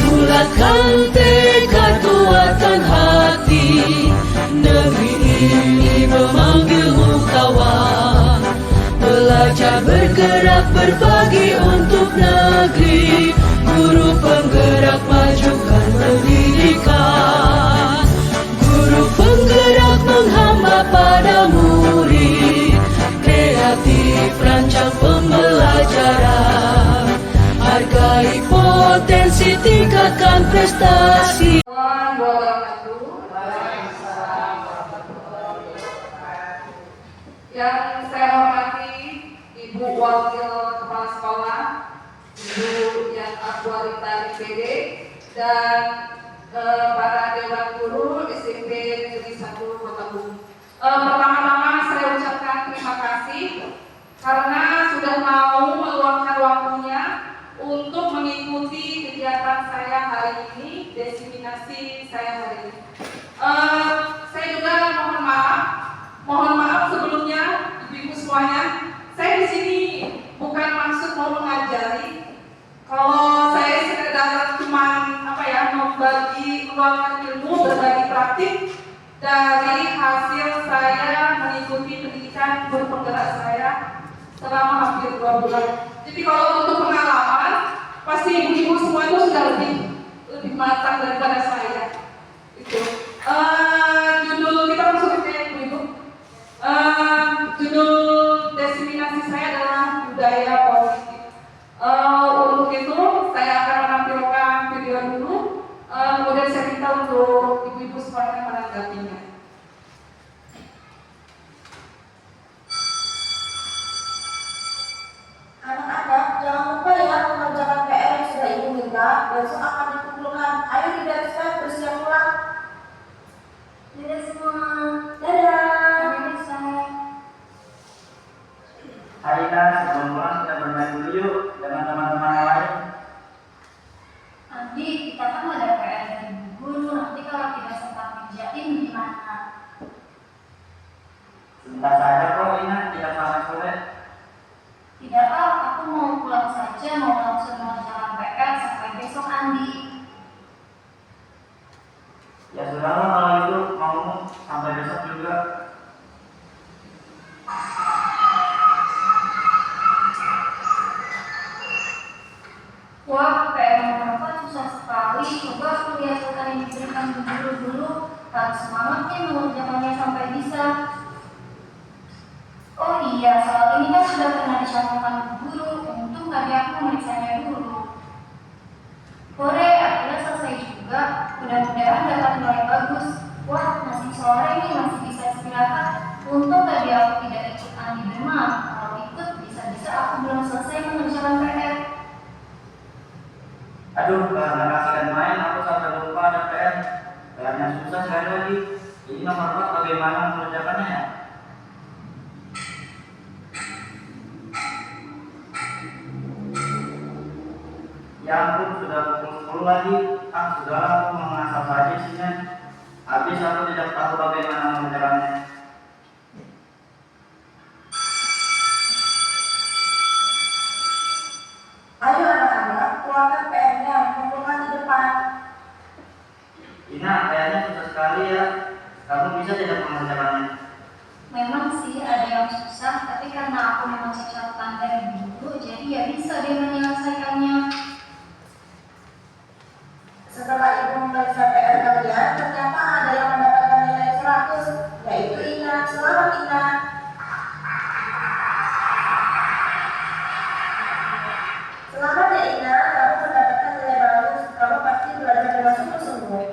Bulatkan tekad kuatkan hati, negeri ini memanggilmu kawan. Belajar bergerak berbagi untuk negeri, guru penggerak majukan pendidikan. Guru penggerak menghamba pada murid, kreatif rancang pembelajaran. Hargai potensi, tingkatkan prestasi. Yang saya hormati Ibu Wakil Kepala Sekolah, Ibu yang Aktualita IPD, dan para Dewan Guru SMP Negeri 1 Kota Bumi. Pertama-tama saya ucapkan terima kasih karena sudah mau meluangkan waktunya untuk mengikuti kegiatan saya hari ini, diseminasi saya hari ini. Saya juga mohon maaf sebelumnya ibu-ibu semuanya. Saya di sini bukan maksud mau mengajari. Kalau saya sekedar cuma meluangkan ilmu, berbagi praktik dari hasil saya mengikuti pendidikan guru penggerak saya selama hampir 2 bulan. Jadi kalau untuk pengalaman, pasti ibu-ibu semua itu sudah lebih matang daripada saya. Itu. Judul kita masuk ke ibu-ibu. Judul diseminasi saya adalah budaya positif. Untuk itu saya akan menampilkan video dulu. Kemudian saya minta untuk ibu-ibu semuanya menanggapinya. Anak-anak, jangan lupa ya mengerjakan PR yang sudah ibu minta. Besok akan dikumpulkan. Ayo dibereskan, bersiap pulang. Dadah semua. Dadah. Hai Nas, sebelum pulang kita bermain dulu yuk dengan teman-teman yang lain. Nanti kita kan ada PR dari guru, nanti kalau tidak sempat kerjain gimana? Sebentar saja kok Ina, tidak sampai sore. Tidak aku mau pulang saja, mau langsung mengerjakan PR sampai besok Andi. Ya sudahlah kalau itu, mau sampai besok juga. Wah, PR nomor 4 susah sekali. Coba aku lihatkan yang diberikan guru dulu. Harus semangat nih mengerjakannya sampai bisa. Oh iya, soal ini kan sudah pernah disampaikan guru. Untung tadi aku memeriksanya dulu. Sore, akhirnya selesai juga. Mudah-mudahan dapat nilai bagus. Wah, masih sore nih, masih bisa istirahat. Untung tadi aku tidak ikut Andi demam. Kalau ikut, bisa-bisa aku belum selesai mengerjakan PR. Aduh, karena kasihkan main, aku sampai lupa ada PR. PR-nya susah sekali lagi. Ini nomor 4 bagaimana mengerjakannya ya? Ya ampun, sudah pukul 10 lagi. Sudahlah, aku mengasah saja isinya. Habis aku tidak tahu bagaimana mengerjakannya. Ayo anak-anak, keluarkan PR-nya, kumpulkan di depan. Ina, PR-nya susah sekali ya. Kamu bisa tidak mengerjakannya? Memang sih ada yang susah, tapi karena aku memang cocok dari dulu, jadi ya bisa dia menyelesaikannya. Setelah ibu memeriksa PR kalian, ternyata ada yang mendapatkan nilai 100, yaitu Ina. Selamat Ina. Selamat ya Ina, kamu mendapatkan nilai bagus. Kamu pasti belajar dengan sungguh-sungguh.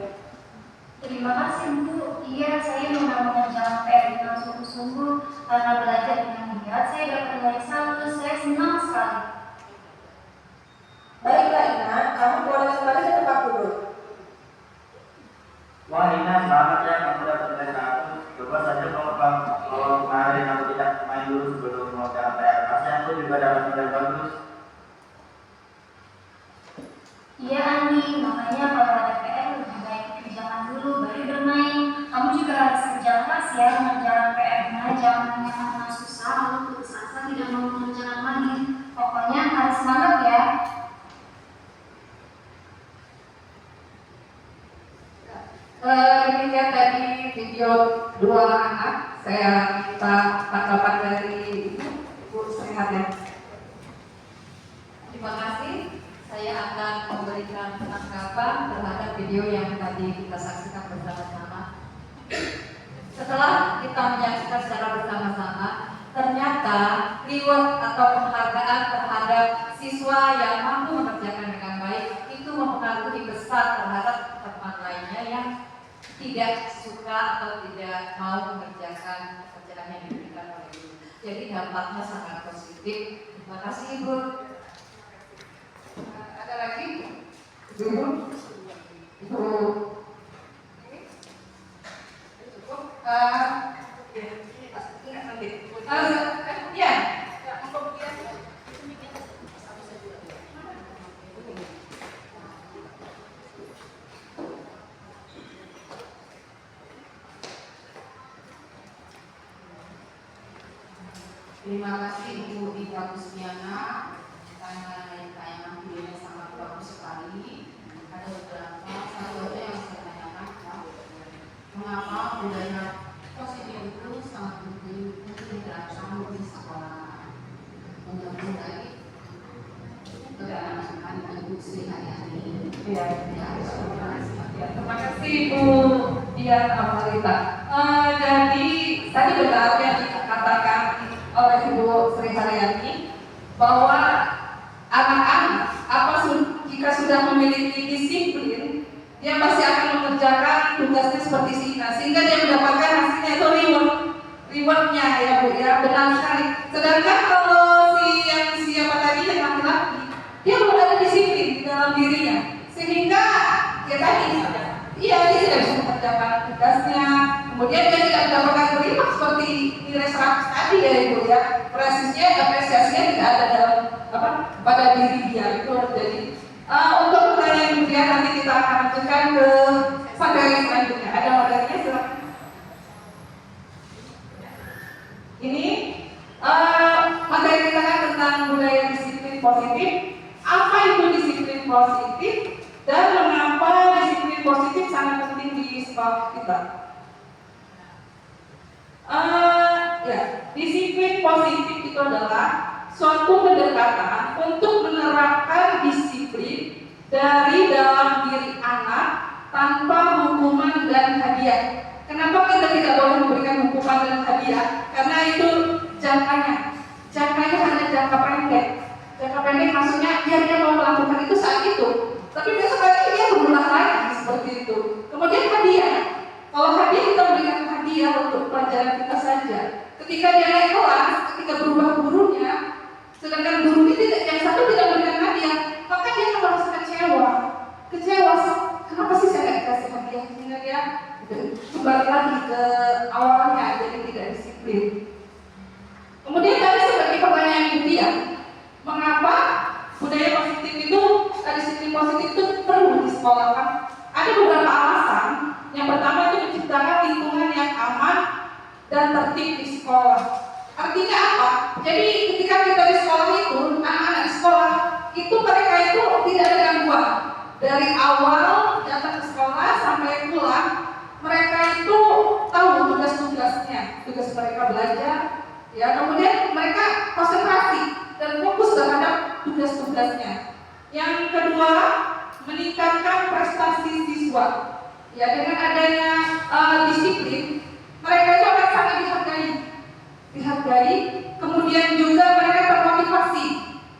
Terima kasih Bu. Iya, saya memang mengerjakan PR dengan sungguh-sungguh. Karena belajar dengan giat, saya dapat nilai 100. Saya senang sekali. Baiklah Ina, kamu boleh kembali ke tempat duduk. Wah Ina, selamat ya kamu dapat nilai 100. Coba saja kalau kemarin aku tidak main dulu sebelum mengerjakan PR, pasti aku juga dapat nilai bagus. Iya Andi, makanya kalau ada PR lebih baik dulu, baru bermain. Kamu juga harus kerja keras ya mengerjakan PR-nya. Jangan hanya karena susah lalu putus asa tidak mau mengerjakan lagi. Pokoknya harus semangat ya. Demikian tadi video dua anak. Saya minta tanggapan dari Ibu Sehat ya. Terima kasih. Saya akan memberikan tanggapan terhadap video yang tadi kita saksikan bersama-sama. Setelah kita menyaksikan secara bersama-sama, ternyata reward atau penghargaan terhadap siswa yang mampu mengerjakan dengan baik itu mempengaruhi besar terhadap teman lainnya yang tidak suka atau tidak mau mengerjakan pekerjaan yang diberikan oleh guru. Jadi dampaknya sangat positif. Terima kasih Ibu. Ada lagi? Ibu? Ibu? Cukup? Ya. Terima kasih Bu Ida Kusmiana. Tayangan videonya sangat bagus sekali. Ada beberapa satu yang saya tanyakan, mengapa budaya positif itu sangat penting untuk diterapkan di sekolah. Menurut dari keberanian Ibu Sri Haryani. Terima kasih Bu Dian Amalita. Jadi tadi benar yang dikatakan oleh Ibu Sri Haryani bahwa anak-anak jika sudah memiliki disiplin, dia pasti akan mengerjakan tugasnya seperti Sina, sehingga dia mendapatkan hasilnya itu rewardnya ya Bu ya, benar sekali. Sedangkan kalau siapa tadi yang laki-laki, dia belum ada disiplin di dalam dirinya, sehingga ya tadi dia tidak bisa mengerjakan tugasnya, kemudian dia tidak mendapatkan reward seperti nilai 100 tadi ya Ibu ya, apresiasinya tidak ada dalam pada diri dia itu. Jadi untuk pertanyaan kemudian nanti kita akan lanjutkan ke materi selanjutnya. Ada materinya silakan. Ini materi kita kan tentang budaya disiplin positif. Apa itu disiplin positif dan mengapa disiplin positif sangat penting di sekolah kita? Disiplin positif itu adalah suatu pendekatan untuk menerapkan disiplin dari dalam diri anak tanpa hukuman dan hadiah. Kenapa kita tidak boleh memberikan hukuman dan hadiah? Karena itu jangkanya hanya jangka pendek. Jangka pendek maksudnya dia mau melakukan itu saat itu, tapi besok lagi dia berulang lagi seperti itu. Kemudian hadiah. Kalau hadiah kita berikan hadiah untuk pelajaran kita saja. Ketika dia naik kelas, ketika berubah gurunya, sedangkan guru itu yang satu tidak memberikan hadiah, maka dia akan merasa kecewa. Kenapa sih saya tidak dikasih hadiah? Sehingga dia kembali lagi ke awalnya, jadi tidak disiplin. Kemudian tadi sebagai pertanyaan Ibu Dian, mengapa budaya positif itu, disiplin positif itu perlu disekolahkan? Ada beberapa alasan. Yang pertama itu menciptakan lingkungan yang aman dan tertib di sekolah. Artinya apa? Jadi ketika kita di sekolah itu, anak-anak di sekolah itu mereka itu tidak ada gangguan. Dari awal datang ke sekolah sampai pulang, mereka itu tahu tugas-tugasnya, tugas mereka belajar. Ya, kemudian mereka konsentrasi dan fokus terhadap tugas-tugasnya. Yang kedua, meningkatkan prestasi siswa. Ya, dengan adanya disiplin, mereka itu akan sangat dihargai. Kemudian juga mereka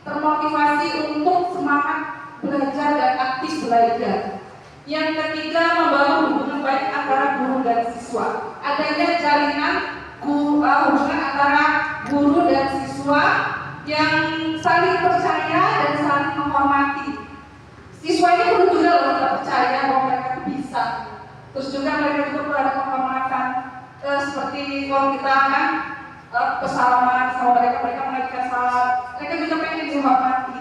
termotivasi untuk semangat belajar dan aktif belajar. Yang ketiga, membangun hubungan baik antara guru dan siswa. Adanya jalinan hubungan antara guru dan siswa yang saling percaya dan saling menghormati. Siswa ini perlu juga kita percaya bahwa mereka bisa. Terus juga mereka juga perlu ada penghormatan. Seperti kalau kita kan bersalaman sama mereka mengajukan salam, mereka juga pengen dihormati.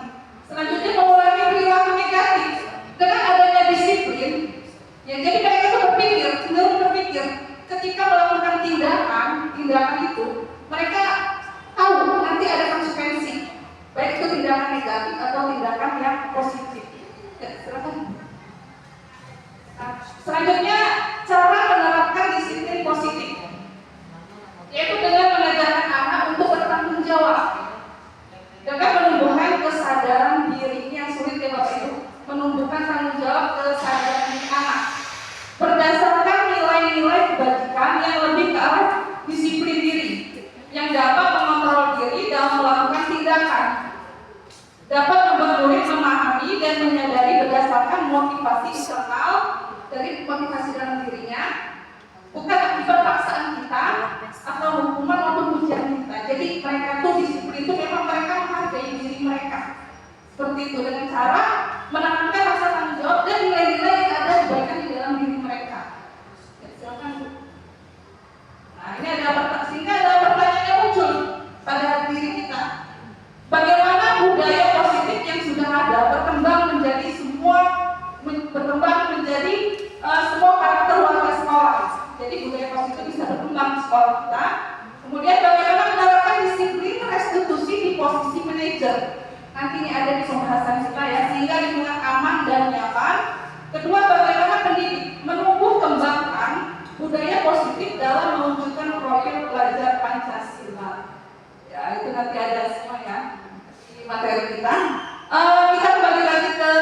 Selanjutnya mengurangi perilaku negatif dengan adanya disiplin. Ya, jadi mereka itu berpikir jawab kesadaran anak berdasarkan nilai-nilai kebajikan yang lebih ke arah disiplin diri, yang dapat mengontrol diri dalam melakukan tindakan, dapat membuat murid memahami dan menyadari berdasarkan motivasi internal dari motivasi dalam dirinya, bukan akibat paksaan kita atau hukuman maupun ujian kita. Jadi mereka tuh disiplin itu memang mereka menghargai diri mereka seperti itu, dengan cara menanamkan rasa tanggung jawab dan nilai-nilai yang ada diberikan di dalam diri mereka. Ya, silakan Bu. Nah, ini sehingga ada pertanyaan yang muncul pada diri kita. Bagaimana budaya positif yang sudah ada berkembang menjadi semua karakter warga sekolah. Jadi budaya positif bisa berkembang di sekolah kita. Kemudian bagaimana menerapkan disiplin restitusi di posisi manajer. Nanti ini ada di pembahasan kita ya, sehingga lingkungan aman dan nyaman. Kedua, bagaimana pendidik menumbuh kembangkan budaya positif dalam mewujudkan profil pelajar Pancasila. Ya, itu nanti ada semua ya di materi kita. Kita kembali lagi ke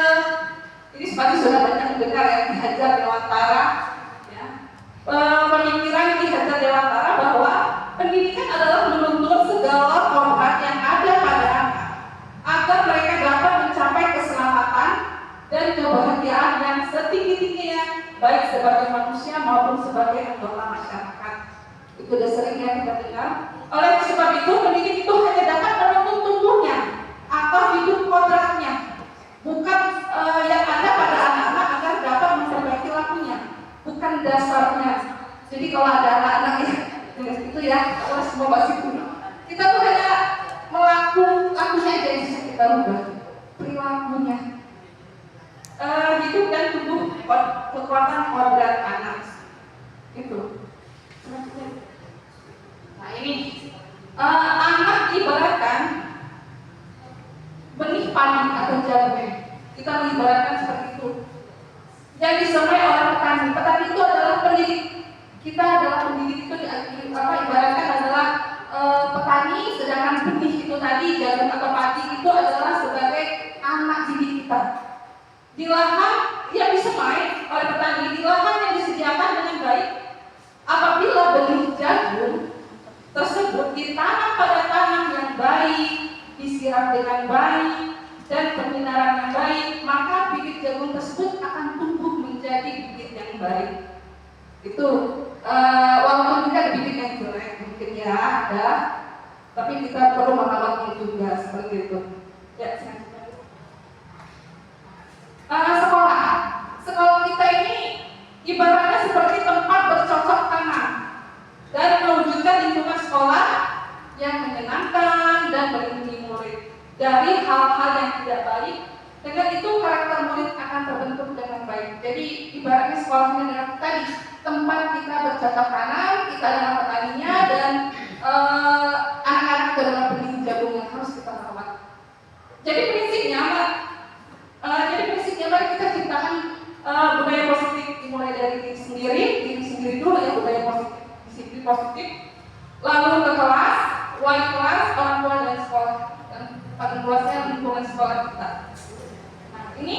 ini, seperti sudah banyak mendengar ya, Ki Hajar Dewantara ya. Pemikiran Ki Hajar Dewantara bahwa pendidikan adalah menuntun segala korban yang ada pada anak agar mereka dapat mencapai keselamatan dan kebahagiaan yang setinggi-tingginya, baik sebagai manusia maupun sebagai anggota masyarakat. Itu sudah sering ya kita dengar. Oleh sebab itu, pendidik itu hanya dapat menuntun tumbuhnya atau hidup kodratnya, bukan yang ada pada anak-anak agar dapat memperbaiki lakunya, bukan dasarnya. Jadi kalau ada anak-anak itu ya, kalau semua masih kuno, kita tuh hanya lakunya aja yang bisa kita rubah, perilakunya. Hidup dan tumbuh kekuatan kodrat anak itu. Nah ini anak ibaratkan benih padi atau jagung. Kita mengibaratkan seperti itu. Yang disemai oleh petani. Petani itu adalah pendidik. Kita adalah pendidik itu ibaratkan adalah petani, sedangkan benih itu tadi jagung atau padi itu adalah sebagai anak didik kita. Di lahan yang disemai oleh petani, di lahan yang disediakan dengan baik, apabila benih jagung tersebut ditanam pada tanah yang baik, disiram dengan baik, dan penyinaran yang baik, maka bibit jagung tersebut akan tumbuh menjadi bibit yang baik. Itu walaupun juga bibit yang jelek mungkin ya ada, tapi kita perlu merawatnya juga seperti itu. Ya, sekolah kita ini ibaratnya seperti tempat bercocok tanam dan mewujudkan lingkungan sekolah yang menyenangkan dan melindungi murid dari hal-hal yang tidak baik. Dengan itu karakter murid akan terbentuk dengan baik. Jadi ibaratnya sekolahnya adalah tadi tempat kita bercocok tanam, kita adalah petaninya, dan anak-anak adalah benih jagung yang harus kita rawat. Jadi prinsipnya mari kita ciptakan budaya positif, dimulai dari diri sendiri dulu ya, budaya positif, disiplin positif, lalu ke kelas, wali kelas, orang tua dan sekolah, dan paling luasnya lingkungan sekolah kita. Nah ini,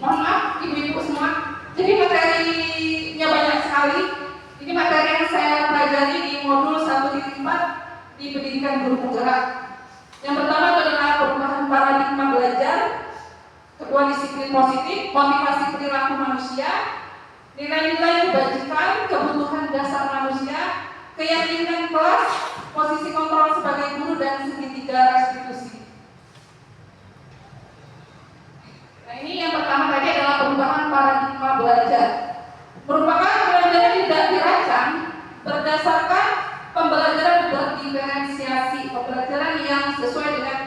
mohon maaf ibu-ibu semua, jadi materinya banyak sekali. Ini materi yang saya pelajari di modul 1.4 di pendidikan guru penggerak. Yang pertama adalah perubahan paradigma belajar, kedua disiplin positif, motivasi perilaku manusia, nilai-nilai kebajikan, kebutuhan dasar manusia, keyakinan kelas, posisi kontrol sebagai guru, dan segitiga restitusi. Nah ini yang pertama tadi adalah perubahan paradigma belajar. Merupakan pembelajaran yang tidak dirancang berdasarkan pembelajaran berdiferensiasi, pembelajaran yang sesuai dengan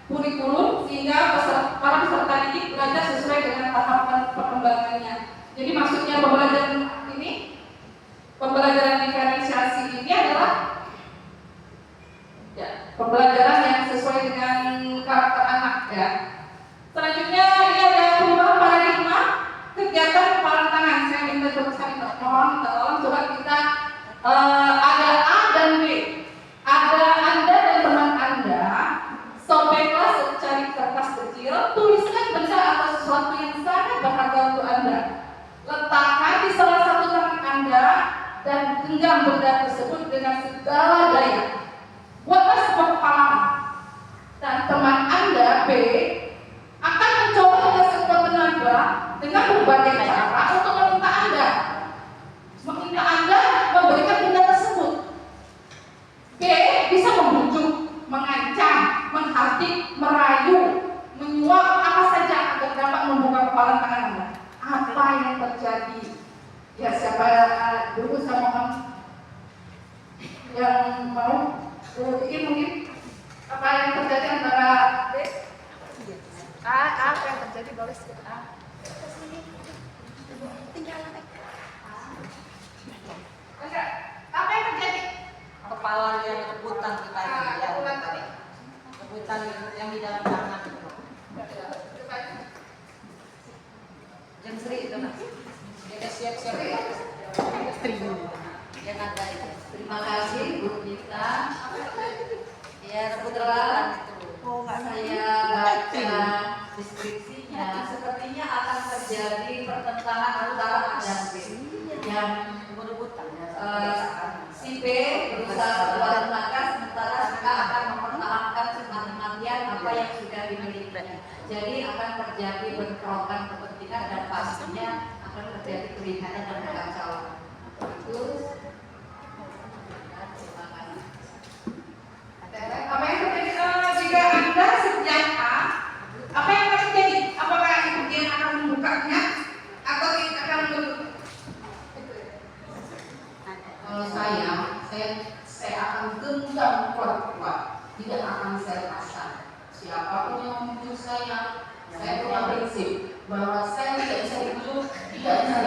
kurikulum, sehingga para peserta didik belajar sesuai dengan tahapan perkembangannya. Jadi maksudnya pembelajaran diferensiasi ini adalah ya, pembelajaran yang sesuai dengan karakter anak ya. Selanjutnya ini ada perubahan paradigma kegiatan kepalan tangan. Saya minta mohon tolong coba kita ada A dan B. Ada Anda dan teman Anda, sobeklah secari kertas kecil, tuliskan benda atau sesuatu yang sangat berharga untuk Anda benda tersebut dengan segala daya. Buatlah sebuah kepala dan teman Anda B akan mencoba dengan sekuat tenaga dengan berbagai cara untuk meminta Anda memberikan benda tersebut. B bisa membujuk, mengancam, menghardik, merayu, menyuap, apa saja agar dapat membuka kepala tangan Anda. Apa yang terjadi? Ya, siapa dulu saya mohon yang mau bikin mungkin apa yang terjadi antara B? Apa yang terjadi boleh sedikit apa yang terjadi? Kepala yang rebutan kita ya. Rebutan tadi. Rebutan yang di dalam tangan itu. Jam Sri itu mas. Kita siap-siap ya. Yang ada itu. Terima kasih Bu Gita. Ya rebutan itu. Saya baca deskripsinya, sepertinya akan terjadi pertentangan antara A dan B. Yang Rebutan. si B berusaha sekuat tenaga, sementara si A akan mempertahankan semati-matian apa yang sudah dimiliki. Jadi akan terjadi bentrokan kepentingan dan pastinya akan terjadi keributan dan kekacauan. Itu terima kasih. Apa yang terjadi jika Anda sejak A? Apa yang akan terjadi? Apakah kemudian akan membukanya atau akan Kalau saya akan genggam kuat-kuat, tidak akan saya pasang. Siapapun yang membujuk saya punya prinsip bahwa saya tidak bisa dibujuk, tidak bisa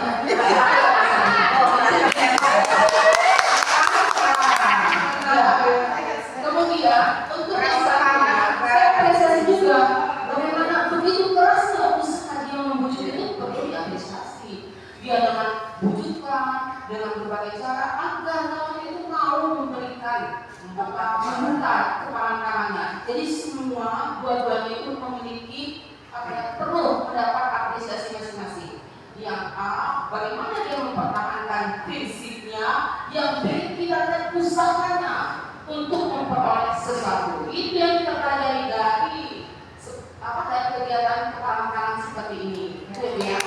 Kemudian untuk usaha, saya apresiasi juga bagaimana begitu kerasnya usaha dia membujuk itu perlu diapresiasi. Dia dengan bujukan, dengan berbagai cara agar lawan itu mau memberikan meminta kepala tangannya. Jadi semua dua-duanya itu memiliki perlu mendapat apresiasi masing-masing. Yang A, bagaimana dia mempertahankan prinsipnya. Yang B, kita lihat usahanya untuk memperoleh sesuatu. Itu yang kita pelajari dari kegiatan kepala tangan seperti ini. Itu ya.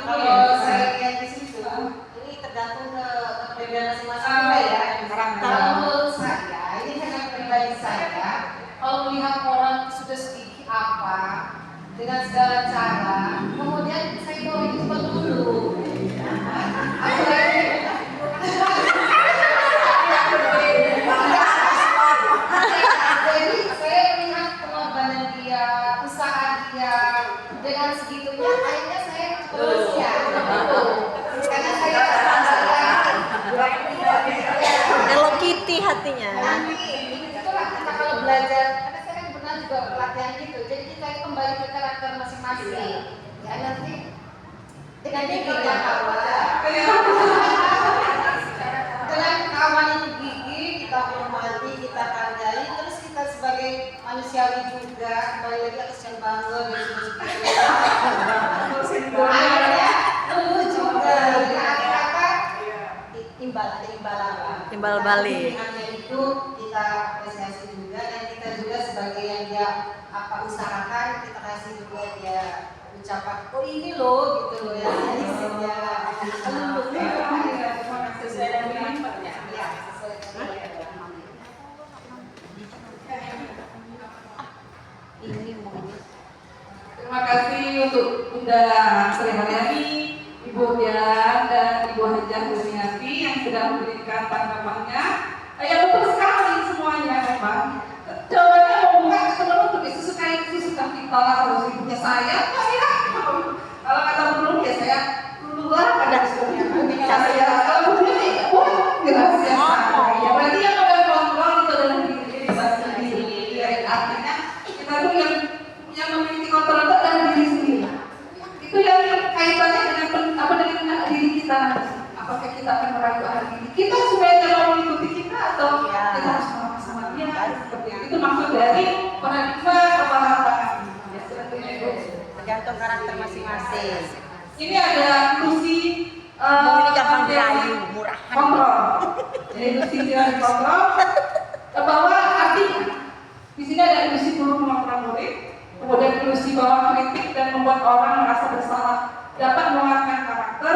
Kalau saya lihat di situ, ini tergantung ke kepribadian masing-masing ya. Kalau menurut saya, ini hanya pribadi saya. Kalau melihat orang sudah sedikit apa dengan segala cara, kemudian saya mau coba dulu. Jadi saya melihat pengorbanan dia, usaha dia, dengan segitunya akhirnya saya terus ya. Karena saya Hello Kitty hatinya. nanti itulah kita kalau belajar, karena saya kan pernah juga pelatihan gitu, jadi kita kembali ke karakter masing-masing ya. Nanti dengan kita dengan kawan itu gigi, kita hormati, kita hargai, terus kita sebagai manusiawi juga kembali lagi atas yang bangga akhirnya lu juga kata Timbal balik. Hanya itu kita apresiasi juga, dan kita juga sebagai yang dia usahakan, kita kasih juga dia ucapan, oh ini loh gitu loh ya. Sesuai dengan kemampuannya. Ya, sesuai dengan Terima kasih untuk Bunda Sri Haryani, Ibu Dian dan Ibu Hajah Huniati yang sudah memberikan tanggapannya. Ya betul sekali semuanya memang. Jawabannya membuka teman untuk disesukai kita harus ibunya saya. Kalau kata belum ya saya dulu lah pada saya kalau begini, gracias. Ya berarti yang akan kontrol itu adalah diri sendiri. Artinya kita tuh yang memiliki kontrol itu adalah diri sendiri. Itu yang kaitannya dengan diri kita. Apakah kita akan merayu diri kita supaya dia mau mengikuti kita atau kita harus sama dia seperti itu. Itu maksud dari paradigma kepala tangan. Ya, seperti itu. tergantung karakter masing-masing. Ini ada ilusi Ini gampang dirayu, murahan. kontrol. Jadi ilusi teori kontrol bahwa artinya di sini ada ilusi guru mengontrol murid, kemudian ilusi bahwa kritik dan membuat orang merasa bersalah dapat menguatkan karakter,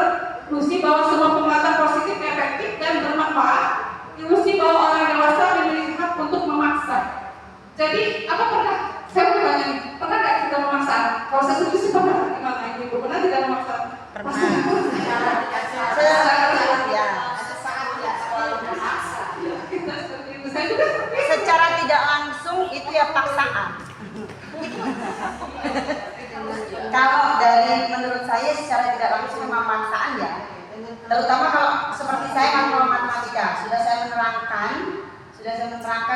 ilusi bahwa semua penguatan positif efektif dan bermanfaat, ilusi bahwa orang dewasa memiliki hak untuk memaksa. Jadi apa pernah? Saya mau tanya nih, pernah nggak kita memaksa? Kalau saya setuju sih pernah. Gimana ibu? Pernah tidak memaksa? Pernah. Ya. Kita seperti itu. Saya juga seperti itu. Secara tidak langsung itu ya paksaan. Kalau dari menurut saya secara tidak langsung memang paksaan ya. Terutama kalau seperti saya kan kalau matematika sudah saya menerangkan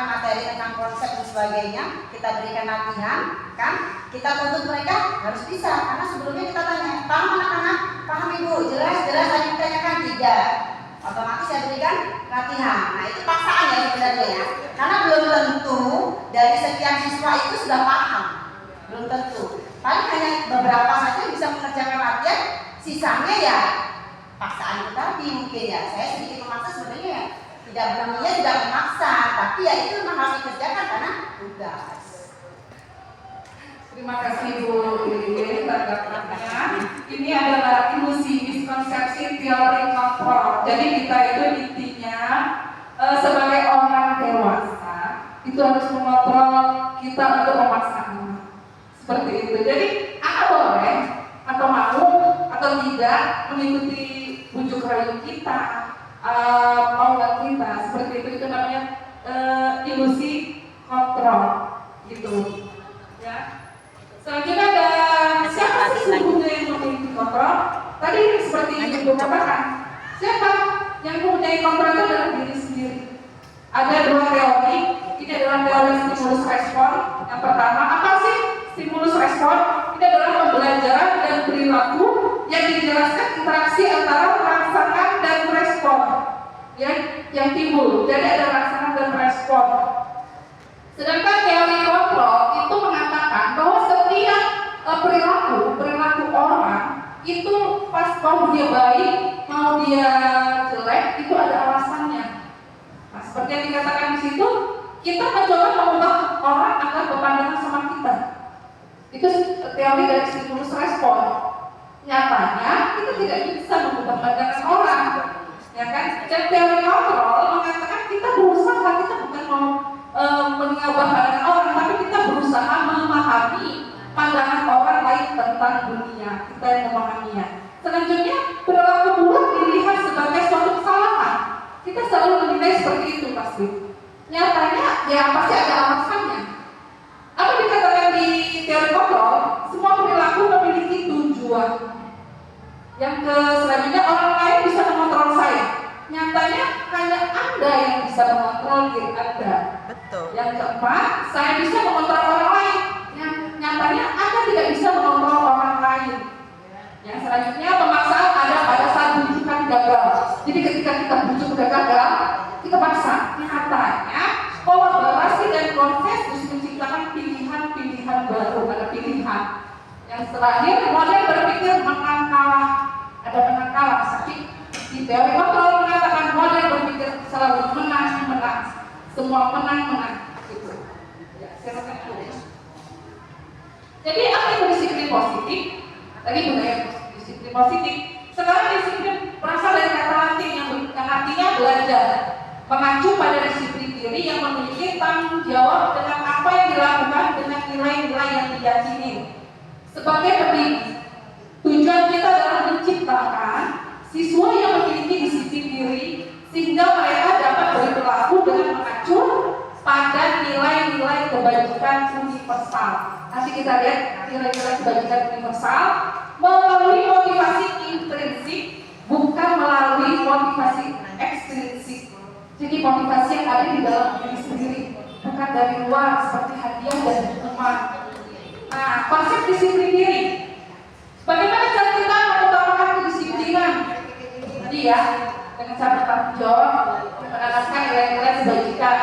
materi tentang konsep dan sebagainya, kita berikan latihan, kan? Kita tuntut mereka harus bisa, karena sebelumnya kita tanya, paham anak-anak? Paham ibu? Jelas, saya ditanyakan tidak. Otomatis saya berikan latihan. Nah itu paksaan ya sebenarnya ya, karena belum tentu dari sekian siswa itu sudah paham, belum tentu. Paling hanya beberapa saja bisa mengerjakan latihan, sisanya ya paksaan itu tadi mungkin ya. Saya sedikit memaksa sebenarnya ya. Tidak berarti tidak memaksa, tapi ya itu memang harus dikerjakan karena tugas. Terima kasih Bu Lili tanggapannya. Ini adalah ilusi miskonsepsi teori kontrol. Jadi kita itu intinya sebagai orang dewasa itu harus mengontrol kita untuk memaksa anak. Seperti itu. Jadi anak boleh atau mau atau tidak mengikuti bujuk rayu kita, mauan kita, seperti itu namanya ilusi kontrol gitu ya. Selanjutnya ada siapa sih sesungguhnya yang memiliki kontrol? Tadi seperti ibu katakan, siapa yang mempunyai kontrol itu adalah diri sendiri. Ada dua teori, ini adalah teori stimulus respon. Yang pertama, apa sih stimulus respon? Ini adalah pembelajaran dan perilaku yang dijelaskan interaksi antara rangsangan dan respon yang timbul. Jadi ada rangsangan dan respon. Sedangkan teori kontrol itu mengatakan bahwa setiap perilaku orang itu pas mau dia baik, mau dia jelek itu ada alasannya. Nah, seperti yang dikatakan di situ, kita mencoba mengubah orang agar berpandangan sama kita. Itu teori dari stimulus respon. Nyatanya kita tidak bisa mengubah pandangan orang, ya kan? Dan teori kontrol mengatakan kita berusaha, kita bukan mau mengubah pandangan orang, tapi kita berusaha memahami pandangan orang lain tentang dunia, kita yang memahaminya. Selanjutnya, perilaku buruk dilihat sebagai suatu kesalahan. Kita selalu menilai seperti itu pasti. Nyatanya, ya pasti ada alasannya. Apa dikatakan di teori kontrol? Semua perilaku memiliki tujuan. Yang selanjutnya, orang lain bisa mengontrol saya. Nyatanya, hanya Anda yang bisa mengontrol diri Anda. Betul. Yang keempat, saya bisa mengontrol orang lain. Yang nyatanya Anda tidak bisa mengontrol orang lain. Yang selanjutnya, pemaksaan ada pada saat bujukan gagal. Jadi ketika kita bujuk udah gagal, kita paksa. Nyatanya, kolaborasi dan konsensus menciptakan pilihan-pilihan baru, ada pilihan. Yang terakhir, model berpikir menang kalah. Ada menang kalah, tapi di teori kontrol mengatakan model berpikir selalu menang. Semua menang gitu. Ya, saya rasa itu. Jadi apa itu disiplin positif? Tadi budaya disiplin positif. Sekarang disiplin berasal dari kata Latin yang artinya belajar, mengacu pada disiplin diri yang memiliki tanggung jawab dengan apa yang dilakukan dengan nilai-nilai yang diyakini. Sebagai pendidik, tujuan kita adalah menciptakan siswa yang memiliki disiplin diri sehingga mereka dapat berperilaku dengan mengacu pada nilai-nilai kebajikan universal. Nanti kita lihat nilai-nilai kebajikan universal melalui motivasi intrinsik, bukan melalui motivasi ekstrinsik. Jadi motivasi yang ada di dalam diri sendiri, bukan dari luar seperti hadiah dan hukuman. Nah, konsep disiplin diri. Bagaimana cara kita mengutamakan kedisiplinan? Tadi ya, dengan cara bertanggung jawab, menanamkan nilai-nilai kebajikan.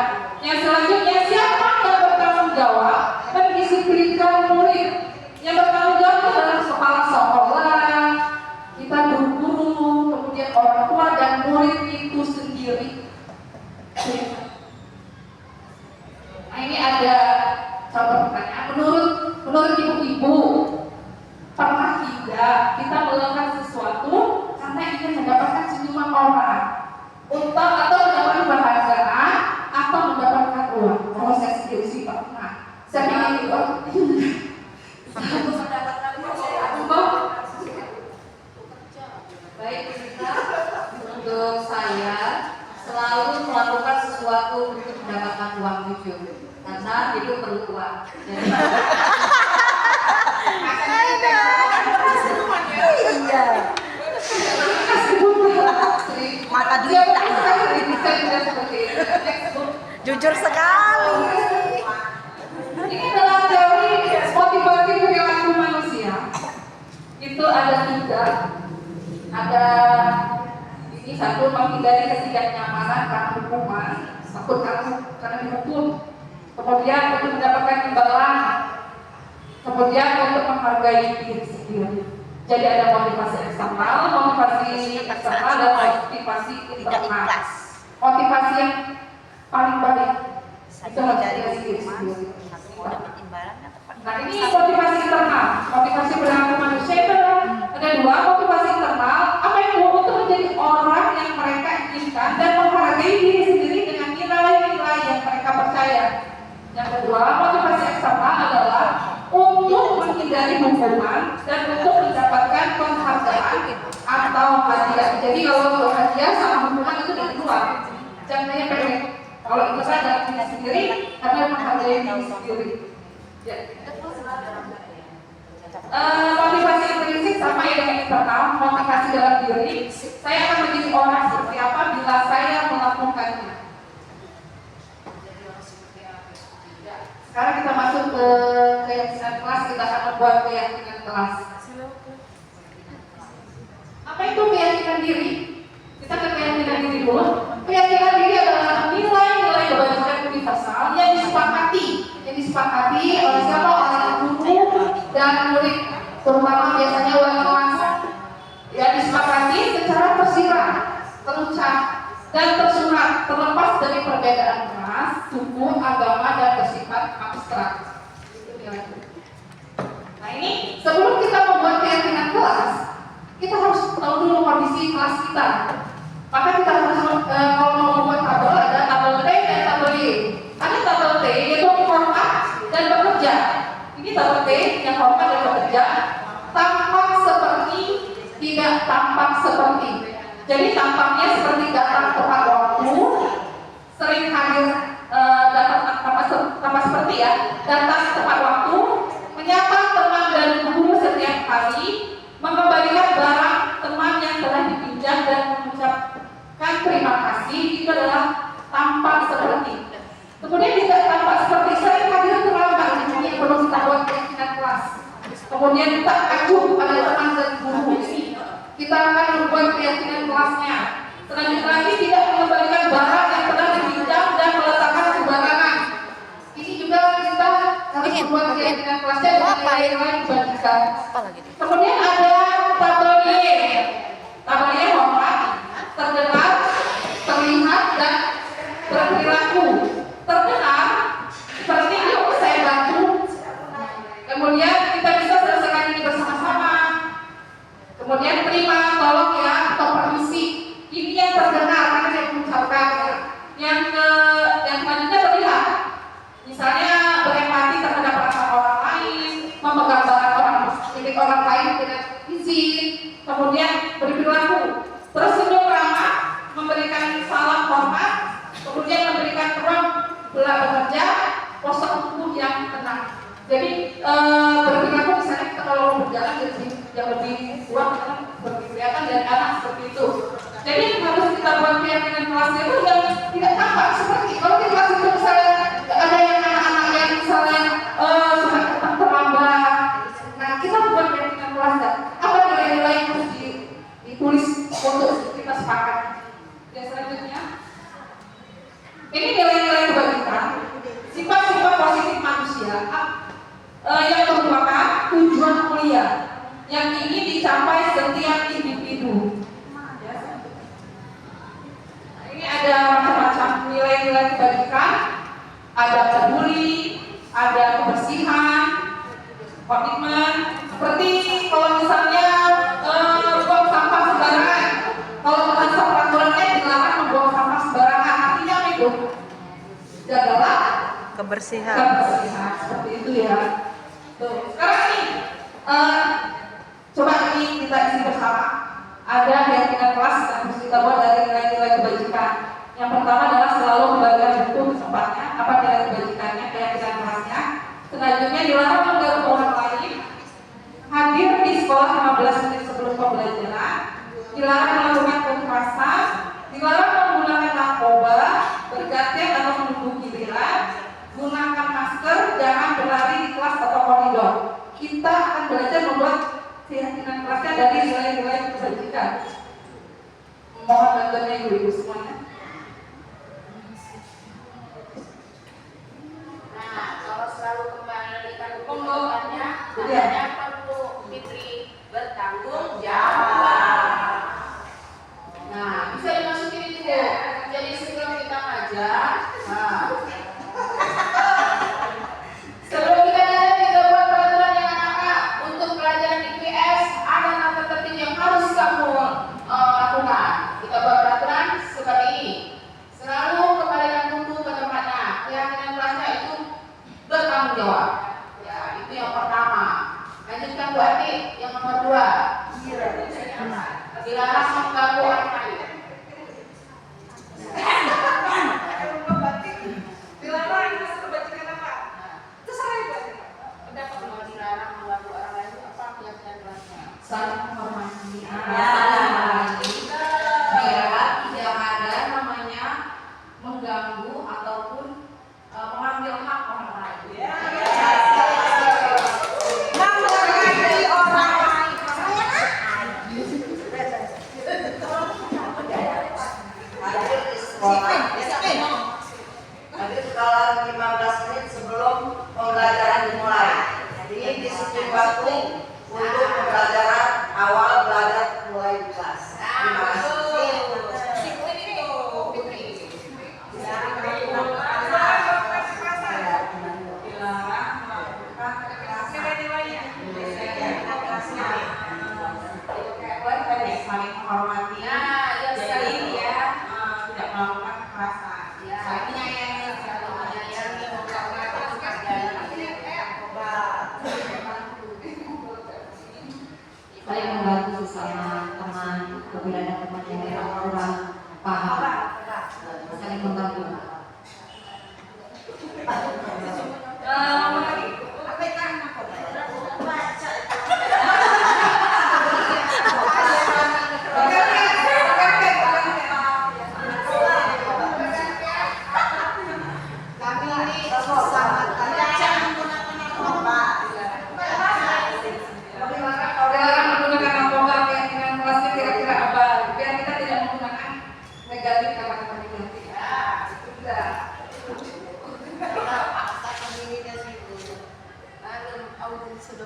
Yang selanjutnya, siapa yang bertanggung jawab mendisiplinkan murid? Yang bertanggung jawab adalah menurut ibu-ibu, pernah tidak kita melakukan sesuatu karena ingin mendapatkan senyuman orang, atau mendapatkan penghargaan, atau mendapatkan uang? Kalau saya sendiri sih pernah. Saya ingin uang. Baik, kita untuk saya selalu melakukan sesuatu untuk mendapatkan uang jujur karena hidup perlu uang. Jadi, Iya. Mata duit. Jujur sekali. Ini adalah teori motivasi perilaku manusia. Itu ada 3. Ada ini satu, menghindari ketidaknyamanan karena hukuman, takut karena dihukum. Kemudian untuk mendapatkan imbalan. Kemudian untuk menghargai diri sendiri. Jadi ada motivasi eksternal, motivasi eksternal dan motivasi internal. Motivasi yang paling baik itu menghargai diri sendiri. Nah ini motivasi internal, motivasi perilaku manusia itu ada 2, motivasi internal, apa itu untuk menjadi orang yang mereka inginkan dan menghargai diri sendiri dengan nilai-nilai yang mereka percaya. Yang kedua, motivasi eksternal adalah untuk menghindari hukuman dan untuk mendapatkan penghargaan atau hadiah. Jadi kalau hadiah sama hukuman itu dari luar, jangan hanya pendek. Kalau itu saya dalam diri sendiri karena menghargai diri sendiri. Ya. Motivasi intrinsik sama ya dengan internal, motivasi dalam diri. Saya akan menjadi orang seperti apa bila saya melakukannya. Sekarang kita masuk ke keyakinan kelas, kita akan membuat keyakinan kelas. Apa itu keyakinan diri? Kita ke keyakinan diri dulu. Keyakinan diri adalah nilai-nilai kebajikan universal yang disepakati oleh siapa? Orang guru dan murid, terutama biasanya wali kelas. Yang disepakati secara tersirat, terucap, dan tersurat, terlepas dari perbedaan ras, suku, agama, dan bersifat abstrak. Nah ini sebelum kita membuat keyakinan kelas, kita harus tahu dulu kondisi kelas kita. Maka kita harus kalau mau membuat tabel, ada tabel T dan tabel Y. Ada tabel T yaitu hormat dan bekerja. Ini tabel T yang hormat dan bekerja, tampak seperti, tidak tampak seperti. Jadi tampaknya seperti datang tepat waktu, sering hadir, datang tanpa seperti ya, datang tepat waktu, menyapa teman dan guru setiap hari, mengembalikan barang teman yang telah dipinjam dan mengucapkan terima kasih. Itu adalah tampak seperti. Kemudian tidak tampak seperti, sering hadir terlambat. Ini yang perlu kita buat keyakinan kelas. Kemudian kita acuh pada teman dan guru. Kita akan membuat keyakinan kelasnya. Selanjutnya lagi tidak mengembalikan barang yang telah dipinjam dan meletakkan sembarangan. Ini juga kita harus membuat keyakinan kelasnya dengan nilai-nilai dibagikan. Kemudian ada tabel Y. Tabel Y hormat, terdengar, terlihat, dan berperilaku. Terdengar seperti yuk saya bantu. Kemudian kita bisa selesaikan ini bersama-sama. Kemudian terima, tolong ya, atau permisi. Ini yang terdengar karena saya mengucapkan ya. Yang selanjutnya terlihat. Misalnya berempati terhadap perasaan orang lain, memegang barang milik orang lain dengan izin, kemudian berperilaku. Terus senyum ramah, memberikan salam hormat, kemudian memberikan ruang bekerja, postur tubuh yang tenang. Jadi berperilaku misalnya kita kalau berjalan yang lebih kuat karena kelihatan dan anak seperti itu. Jadi harus kita buat keyakinan kelasnya itu yang tidak tampak seperti kalau di kelas itu misalnya ada yang anak-anak yang misalnya suka terlambat. Nah kita buat keyakinan kelasnya. Apa nilai-nilai yang harus ditulis untuk kita sepakat. Yang selanjutnya ini nilai-nilai kebajikan, sifat-sifat positif manusia yang merupakan tujuan mulia yang ingin dicapai setiap individu. Nah, ini ada macam-macam nilai-nilai kebajikan, ada peduli, ada kebersihan, komitmen seperti kalau misalnya buang sampah sembarangan. Kalau bahasa peraturannya dilarang membuang sampah sembarangan. Artinya apa itu? Jagalah Kebersihan. kebersihan, seperti itu ya. Tuh, sekarang nih coba ini kita isi bersama. Ada keyakinan kelas yang harus kita buat dari nilai-nilai kebajikan. Yang pertama adalah selalu membagikan buku ke tempatnya. Apa nilai kebajikannya? Keyakinan kelasnya. Selanjutnya dilarang mengganggu orang lain. Hadir di sekolah 15 menit sebelum pembelajaran. Dilarang melakukan kekerasan. Dilarang menggunakan narkoba, bergantian atau menunggu giliran. Gunakan masker, jangan berlari di kelas atau koridor. Kita akan belajar membuat keyakinan kelasnya dari nilai-nilai kebajikan. Mohon bantuannya ibu-ibu semuanya. Nah, kalau selalu kembalikan pembawaannya, namanya perlu Fitri bertanggung jawab. Nah, bisa dimasukin itu Bu. Jadi sebelum kita ngajar, sebelum kita ngajar kita buat peraturan yang anak-anak untuk pelajaran IPS ada tata tertib yang harus kamu lakukan. Kita buat peraturan seperti ini. Selalu kembalikan buku ke tempatnya. Keyakinan kelasnya itu bertanggung jawab. Ya, itu yang pertama. Lanjutkan Bu Ati, yang nomor 2. Dilarang mengganggu orang lain. Dilarang itu kebajikan apa? Terserah ibu. Pendapat mau dilarang mengganggu orang lain itu apa keyakinan kelasnya? Saling menghormati. Biar tidak ada namanya mengganggu ataupun mengambil hak orang lain. Menghargai orang lain. Hadir di sekolah. Hadir sekolah 15 menit sebelum pembelajaran dimulai. Jadi disiplin waktu untuk pembelajaran awal belajar mulai di kelas. Terima kasih. Disiplin itu, Fitri. Saling menghormati, jadi ya tidak melakukan kekerasan. Saling menyayangi, menghormati, Saling membantu sesama teman, apabila ada teman yang kurang paham, saling membantu. Kami ini sangat jangan menggunakan narkoba. Dilarang menggunakan narkoba. Keyakinan kelasnya kira-kira apa? Biar kita tidak menggunakan negatif kata-kata negatif. Ya, itu juga.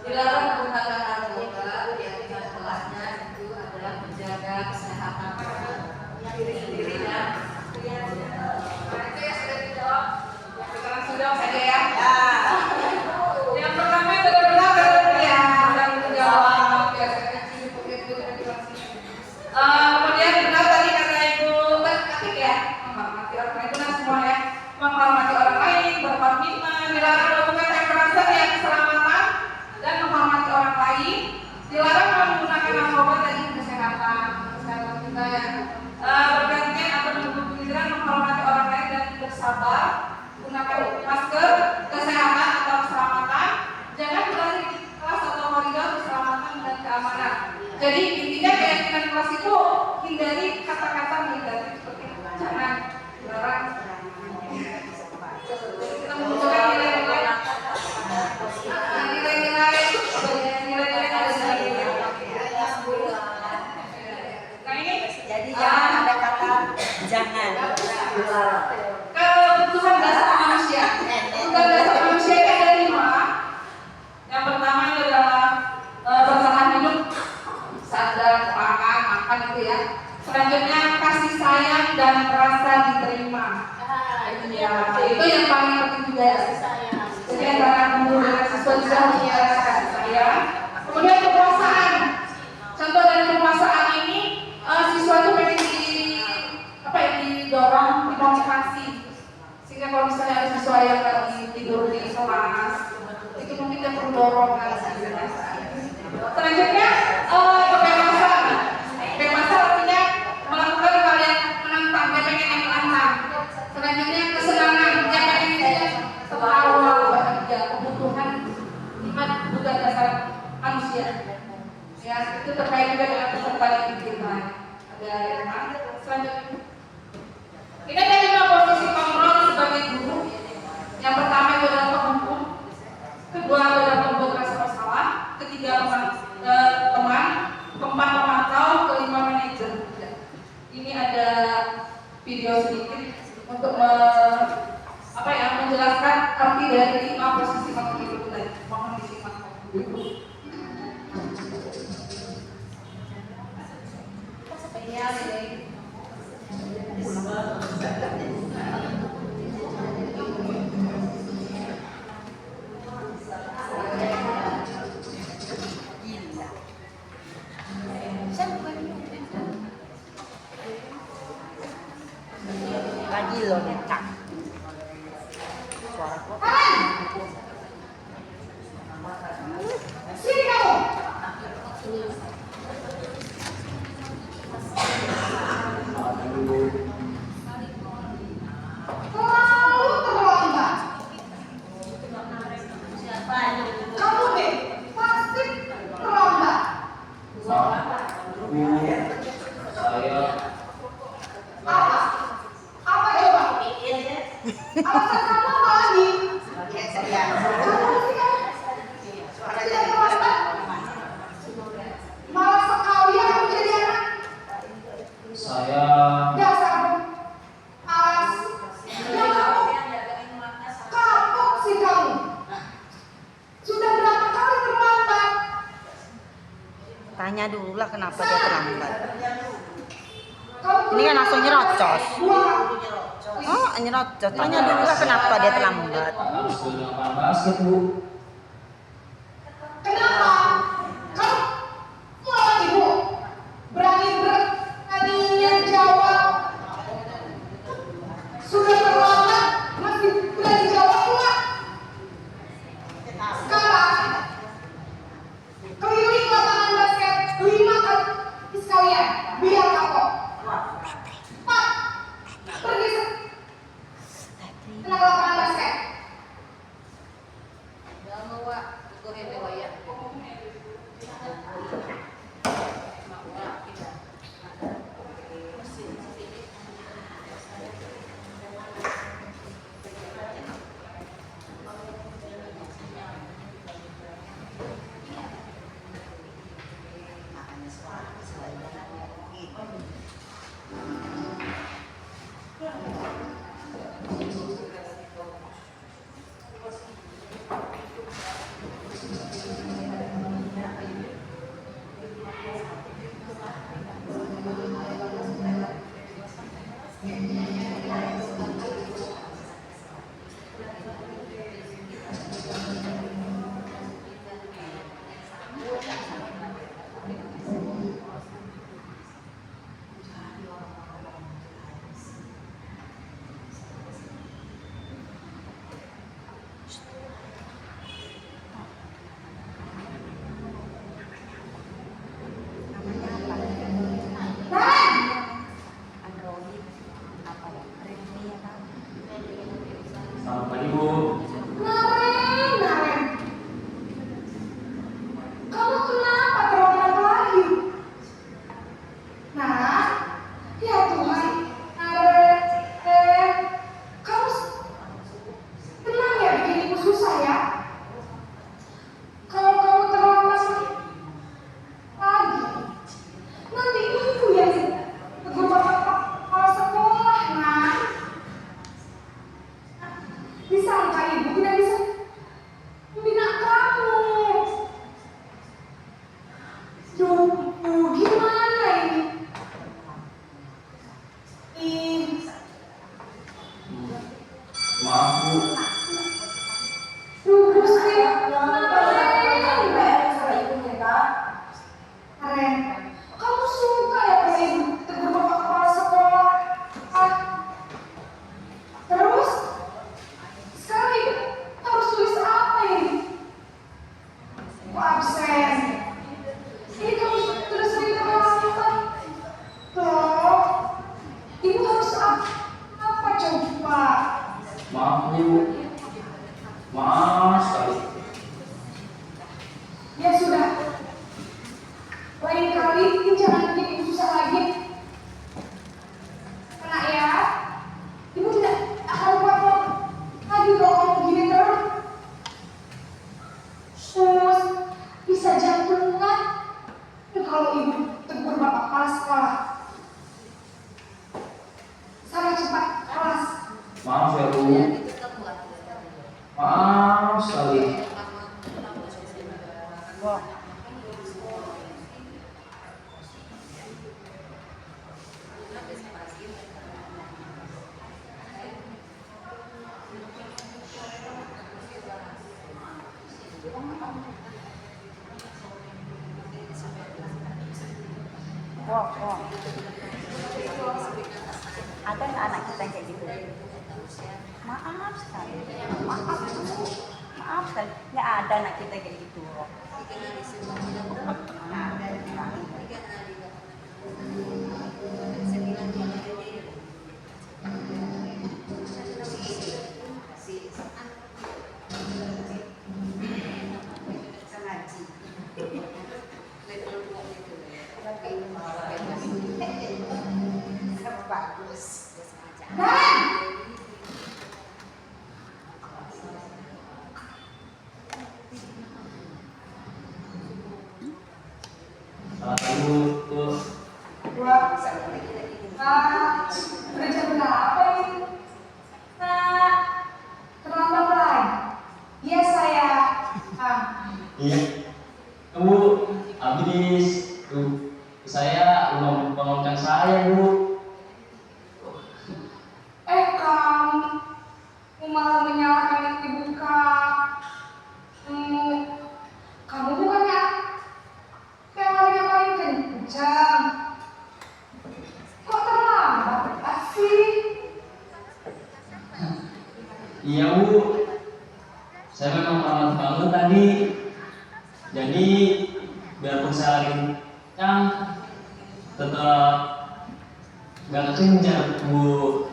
Dilarang menggunakan narkoba, keyakinan kelasnya itu adalah menjaga kesehatan diri sendiri dan Itu ya sudah dijawab. Sekarang sudah saja ya. Yang pertama benar-benar ya dan menjawab biasanya kemudian benar tadi kata ibu ketik ya, menghormati orang lain, benar semua ya, menghormati orang lain, berkomitmen, dilarang melakukan kekerasan yang keselamatan dan menghormati orang lain, dilarang menggunakan narkoba dan kesehatan kita ya, bergantian atau kalau misalnya ada siswa yang lagi tidur di kelas, itu mungkin dia perlu dorongan. Selanjutnya, bemasa. Bemasa artinya melakukan hal yang menantang, dia pengen yang menantang. Selanjutnya kesenangan, dia pengen tertawa, bahagia, kebutuhan iman juga dasar manusia. Ya, itu terkait juga dengan peserta didik kita. Ada yang mana? Selanjutnya, ini ada 5 posisi kontrol sebagai guru. Yang pertama itu adalah penghukum, kedua adalah pembuat rasa bersalah, ketiga teman, keempat pemantau, kelima manajer. Ini ada video sedikit untuk menjelaskan arti dari 5 posisi kontrol itu tadi. Mohon disimak dulu. Lagi loh, Kak. Sini kamu. Terlalu terlambat. Kamu deh, pasti terlambat. Apa? Apa coba? Alasan kamu apa lagi? Tidak terlambat. Malah sekali ya kamu jadi anak. Saya Dasar alas. Yang kapok sih kamu. Sudah berapa kali terlambat? Tanya dulu lah kenapa dia terlambat. Kamu Ini kan langsung nyerocos. Wah, Oh, nyerocos. Tanya dulu lah kenapa dia terlambat. harus gunakan basket, Bu. kenapa? Kamu mulai ibu beraninya jawab. Sudah terlambat masih berani jawab pula. Sekarang keliling lapangan basket 5 kali sekalian biar kapok. Pak, pergi ke lapangan basket. Kok absen? Ini kamu sudah sering terlambat. Loh, ibu harus apa coba? Maaf Bu, maaf sekali. Ya sudah, lain kali ini jangan bikin ibu susah lagi. Kena ya, ibu tidak akan kuat lagi kalau kamu begini terus. Sus, bisa jantungan. Kalau ibu tegur bapak kepala sekolah, sana cepat kelas. Maaf ya Bu, maaf sekali. Ada nggak anak kita yang kayak gitu? Maaf sekali, maaf sekali, nggak ada anak kita kayak gitu. Udah jam berapa ini? Nah, terlambat lagi. Iya saya. Iya, Bu, habis tuh saya belum bangunkan saya Bu. Kamu malah menyalahkan ibu kamu bukannya yang paling kencang. Kok terlambat sih? Iya Bu, saya memang lambat banget tadi. Jadi biarpun saya kencang, tetap gak kencang Bu.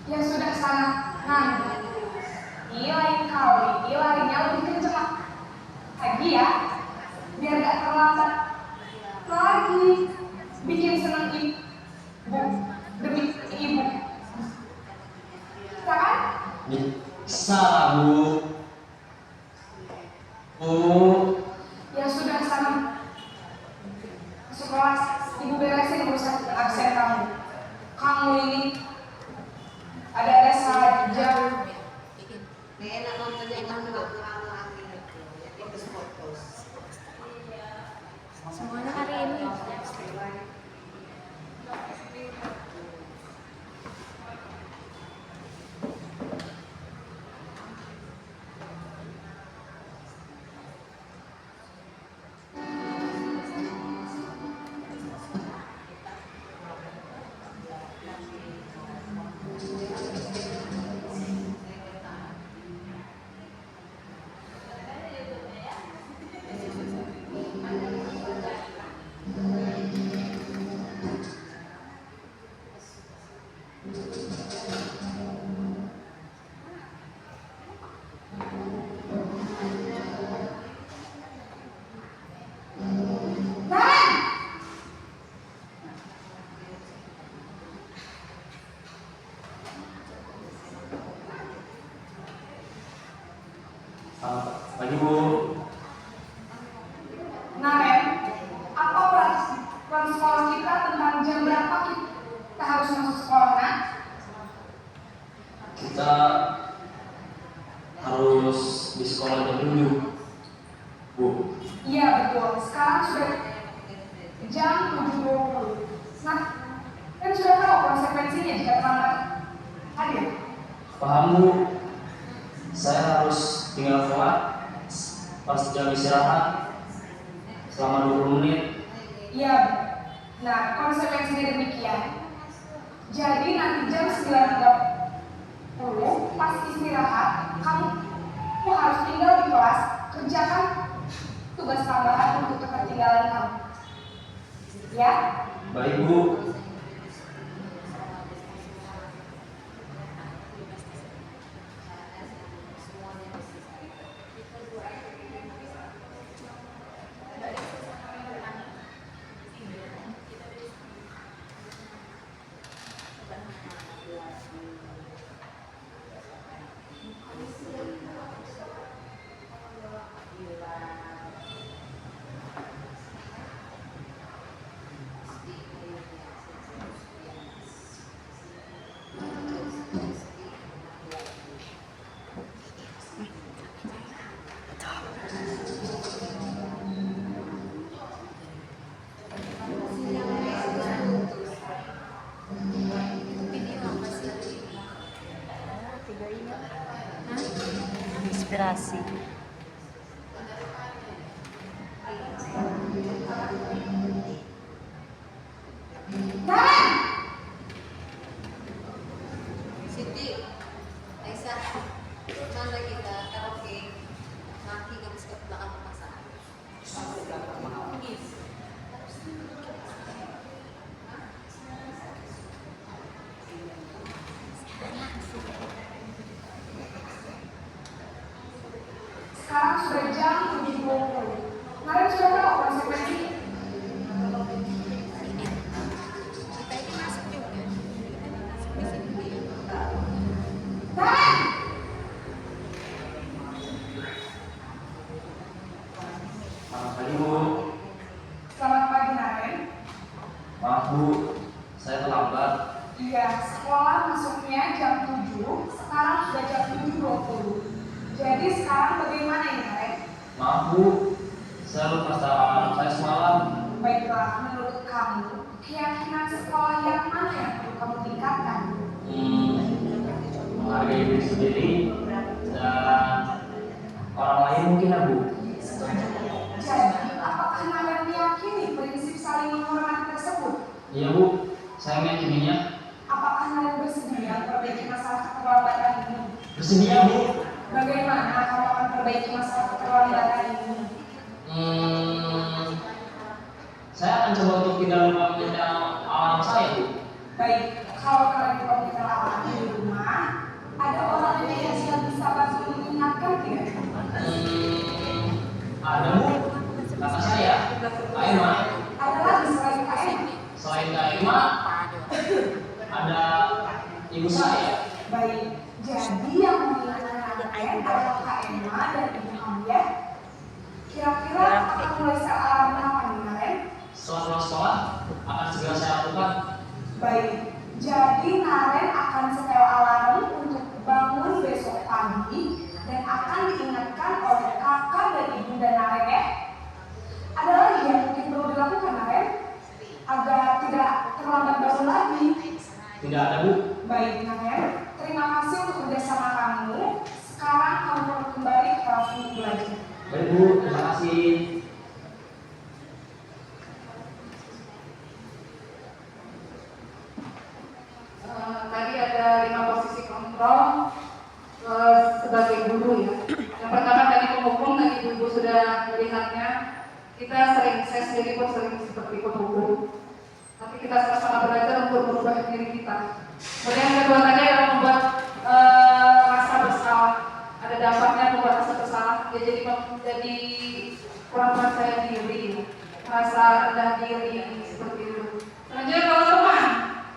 Ya sudah sana, ini lain kali, larinya lebih kencang lagi ya, biar gak terlambat lagi. Bikin seneng ibu, demi ibu. Bisa kan? Bisa Bu. Bu. Ya sudah sana, masuk kelas, ibu beresin urusan absen kamu. Kamu ini ada saja. Enak nonton yang Semuanya hari ini. Pagi Bu. Ren, apa peraturan sekolah kita tentang jam berapa kita harus masuk sekolah, Nak? Kita harus di sekolah jam 7 Bu. Iya betul, sekarang sudah jam 7.20. Nah, kan sudah tahu konsekuensinya jika terlambat hadir. Paham Bu. Saya harus tinggal telat pas jam istirahat selama 20 menit. Iya, nah konsekuensinya demikian. Jadi nanti jam 9.30 pas istirahat, kamu harus tinggal di kelas, kerjakan tugas tambahan untuk ketertinggalan kamu. Ya? Baik, Bu. Inspirasi. Siti, Aisyah, mana kita karaoke? Maki kamu ke belakang pemasaran. Sekarang sudah jam 7.20. Kalian sudah tahu konsekuensi? Selamat pagi, Bu. Selamat pagi, Naren. Maaf, Bu. Saya terlambat. Iya, sekolah masuknya jam 7, sekarang sudah jam 7.20. Jadi sekarang bagaimana ini, Naren? Maaf, Bu. Saya lupa alarm saya semalam. Baiklah, menurut kamu, keyakinan sekolah yang mana yang perlu kamu tingkatkan? Menghargai diri sendiri dan orang lain mungkin, ya, Bu. Jadi, apakah Naren meyakini prinsip saling menghormati tersebut? Iya, Bu. Saya meyakininya. Apakah Naren bersedia memperbaiki masalah keterlambatan ini? Bersedia, Bu. Bagaimana kamu akan perbaiki masalah keterlambatan ini? Saya akan coba untuk tidak lupa menyetel alarm saya, Bu. Baik, kalau kalian komputer alarm di rumah, ada orang yang bisa bantu mengingatkan tidak? Ada, Bu. Kata saya, Kak Emma. Ada lagi selain KM? Selain Kak Emma, ada ibu saya. Baik, jadi yang mengingatkan kalian adalah Kak Emma dan ibu kamu ya? Kira-kira akan mulai sel alarm apa nih, Naren? Setelah pulang sekolah, akan segera saya lakukan. Baik, jadi Naren akan setel alarm untuk bangun besok pagi dan akan diingatkan oleh kakak dan ibunda Naren ya. Ada lagi yang mungkin perlu dilakukan, Naren? Agar tidak terlambat bangun lagi. Tidak ada, Bu. Baik, Naren. Terima kasih untuk kerjasama kamu. Sekarang kamu perlu kembali ke kelas untuk belajar. Baik, Bu. Terima kasih. Tadi ada 5 posisi kontrol sebagai guru ya. Yang pertama tadi penghukum, tadi ibu sudah melihatnya. Saya sendiri pun sering seperti penghukum. Tapi kita sama-sama belajar untuk merubah diri kita. Kemudian yang kedua tadi adalah membuat rasa bersalah. Ada dampaknya membuat rasa bersalah. Dia jadi kurang percaya diri, merasa rendah diri seperti itu. Selanjutnya kalau teman,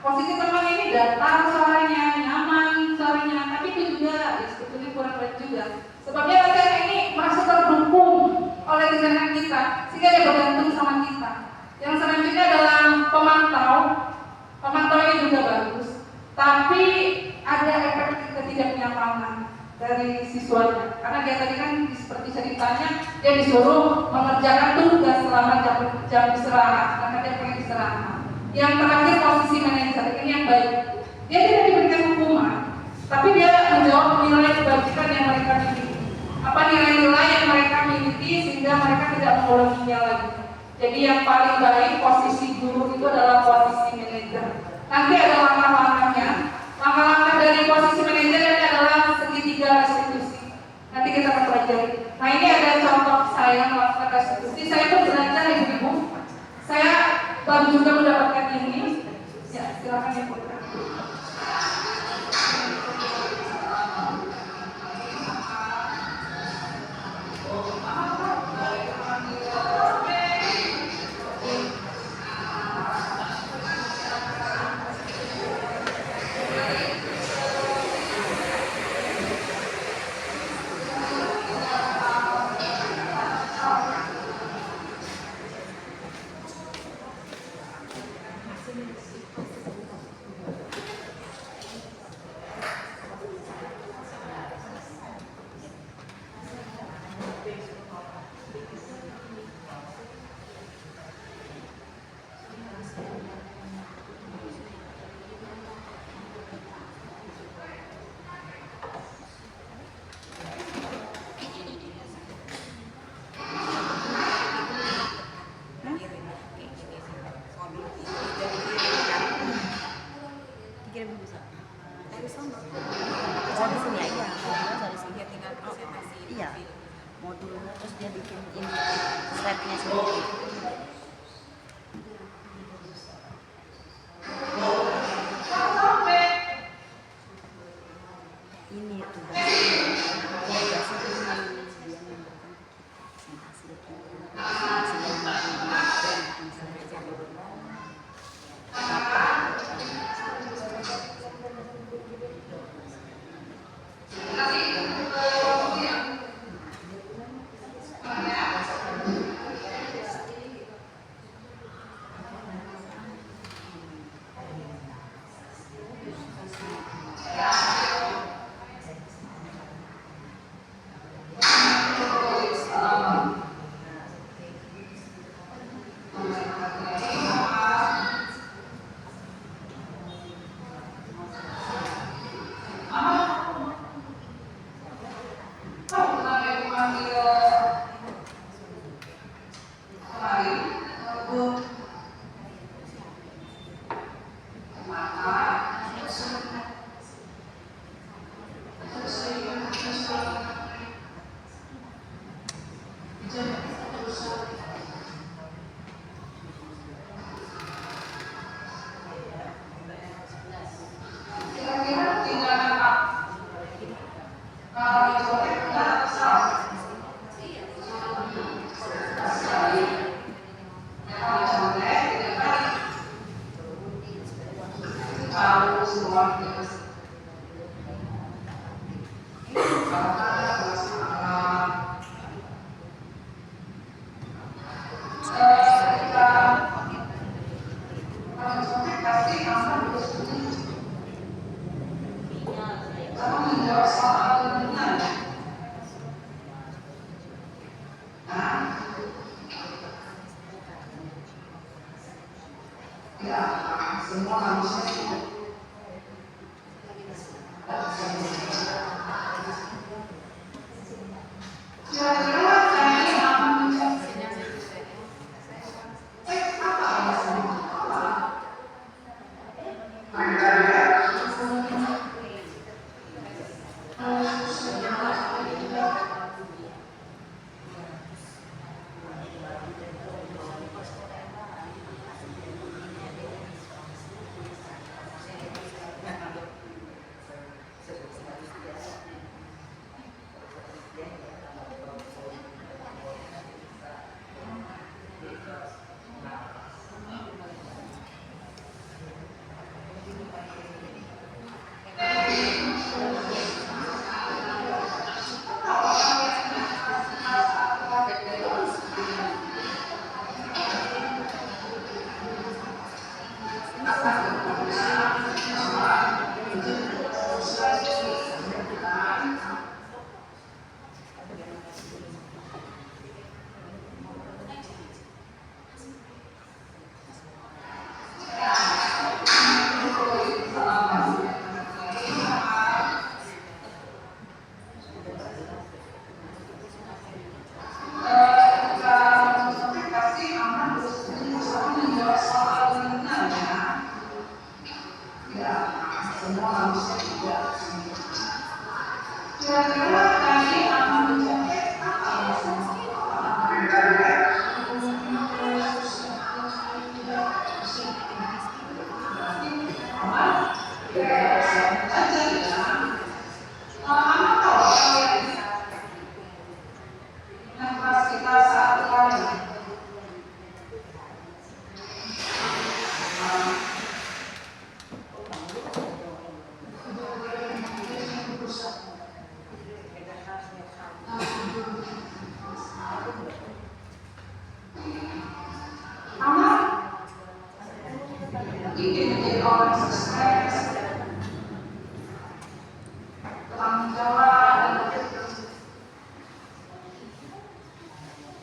posisi teman ini datar suaranya, nyaman suaranya, tapi itu juga ya, sebetulnya kurang baik juga. Sebabnya mereka ini merasa terdukung oleh tindakan kita, sehingga dia bergantung sama kita. Yang selanjutnya adalah pemantau. Pemantau ini juga bagus, tapi ada efek ketidaknyamanan dari siswanya. Karena dia tadi kan seperti ceritanya, dia disuruh mengerjakan tugas selama jam istirahat, karena dia pengen istirahat. Yang terakhir posisi manajer ini yang baik. Dia tidak diberikan hukuman, tapi dia menjawab nilai kebajikan yang mereka miliki. Apa nilai-nilai yang mereka miliki sehingga mereka tidak mengulanginya lagi. Jadi yang paling baik posisi guru itu adalah posisi manajer. Nanti ada langkah-langkahnya. Langkah-langkah dari posisi manajer ini adalah segitiga restitusi. Nanti kita akan pelajari. Nah ini ada contoh saya melakukan restitusi. Saya pun belajar ibu-ibu. Saya baru juga mendapatkan ini. Ya, silakan ibu. Iya, modul terus dia bikin ini slide-nya sendiri. Ini tuh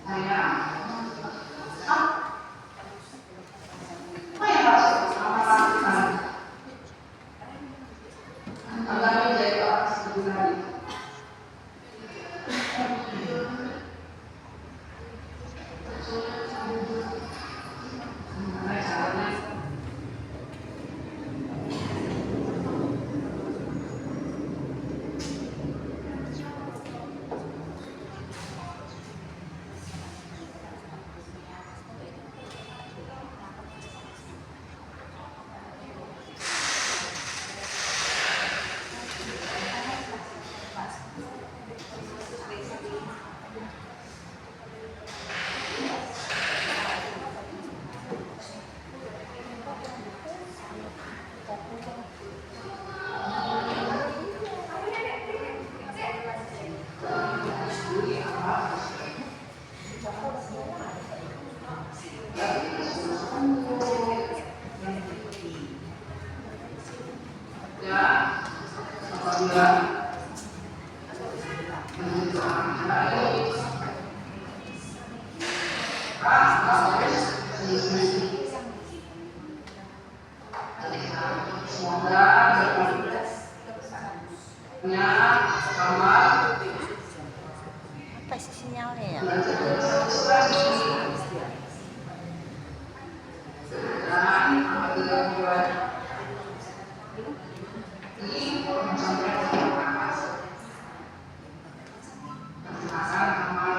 saya apa yang harus Mama lakukan agar menjadi orang seperti tadi? Gimana caranya? Ya, apabila menjadi orang baik, semoga punya kamar Apa sih sinyalnya ya? dan apabila buat ini makan amal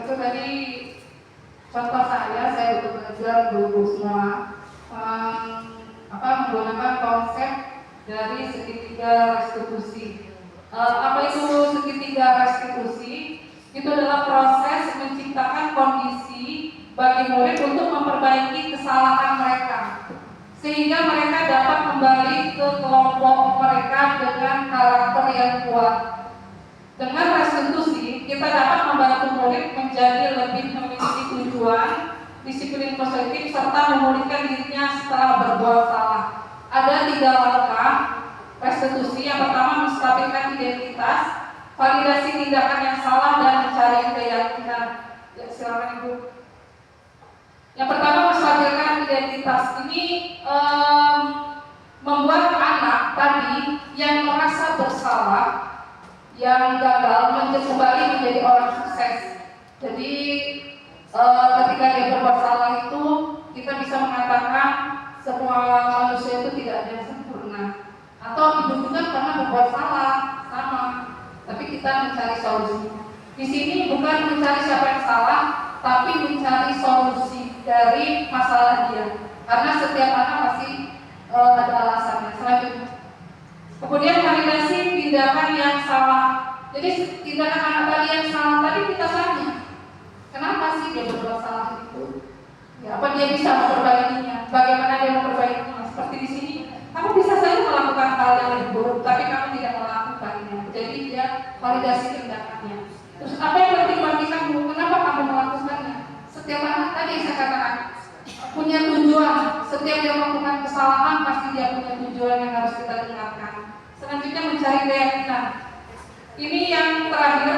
itu tadi contoh saya butuh mengajar guru semua menggunakan konsep dari segitiga restitusi. Apa itu segitiga restitusi? Itu adalah proses menciptakan kondisi bagi murid untuk memperbaiki kesalahan mereka, sehingga mereka dapat kembali ke kelompok mereka dengan karakter yang kuat. Dengan restitusi, kita dapat membantu murid menjadi lebih memiliki tujuan, disiplin positif, serta memulihkan dirinya setelah berbuat salah. Ada 3 langkah restitusi. Yang pertama, menstabilkan identitas, validasi tindakan yang salah, dan mencari keyakinan. Ya, silakan Ibu. Yang pertama, menstabilkan identitas. Ini membuat anak tadi yang merasa bersalah, yang gagal kembali menjadi orang sukses. Jadi ketika dia berbuat salah itu, kita bisa mengatakan semua manusia itu tidak ada yang sempurna, atau hidup juga pernah berbuat salah sama, tapi kita mencari solusi. Di sini bukan mencari siapa yang salah, tapi mencari solusi dari masalah dia, karena setiap anak pasti ada alasannya. Selanjutnya, kemudian validasi tindakan yang salah. Jadi tindakan anak tadi yang salah tadi kita tanya, kenapa sih dia berbuat salah itu? Ya, apa dia bisa memperbaikinya? Bagaimana dia memperbaikinya? Seperti di sini, kamu bisa saja melakukan hal yang lebih buruk, tapi kamu tidak melakukannya. Jadi dia validasi tindakannya. Terus apa yang penting bagi kamu? Kenapa kamu melakukannya? Setiap anak tadi yang saya katakan punya tujuan. Setiap dia melakukan kesalahan pasti dia punya tujuan yang harus kita dengarkan. Selanjutnya mencari keyakinan. Ini yang terakhir.